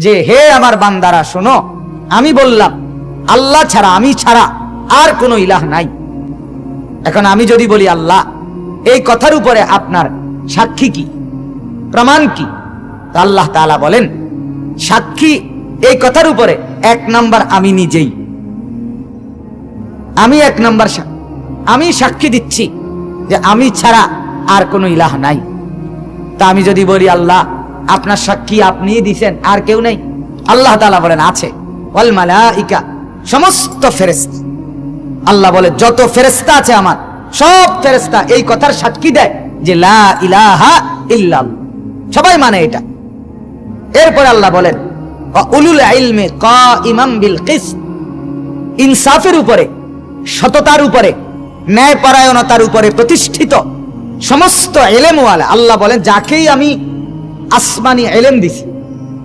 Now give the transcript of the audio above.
যে হে আমার বান্দারা শোনো, আমি বললাম আল্লাহ ছাড়া, আমি ছাড়া আর কোনো ইলাহ নাই। এখন আমি যদি বলি আল্লাহ, এই কথার উপরে আপনার সাক্ষী কি, প্রমাণ কি? আল্লাহ তাআলা বলেন সাক্ষী এই কথার উপরে এক নাম্বার আমি নিজেই, আমি এক নাম্বার আমি সাক্ষী দিচ্ছি যে আমি ছাড়া আর কোনো ইলাহ নাই। তা আমি যদি বলি আল্লাহ আপনার সাক্ষী আপনিই দিছেন, আর কেউ নেই? আল্লাহ তাআলা বলেন আছে। ওয়াল মালাইকা, সমস্ত ফেরেশতা, আল্লাহ বলে যত ফেরেশতা আছে আমার সব ফেরেশতা এই কথার সাক্ষী দেয় যে লা ইলাহা ইল্লাল্লাহ, সবাই মানে এটা। এরপরে আল্লাহ বলেন উলুল ইলমি কাইমান বিল কিসত, ইনসাফের উপরে, সততার উপরে, ন্যায়পরায়ণতার উপরে প্রতিষ্ঠিত সমস্ত ইলমওয়ালা। আল্লাহ বলেন যাকেই আমি আসমানি ইলম দিছি,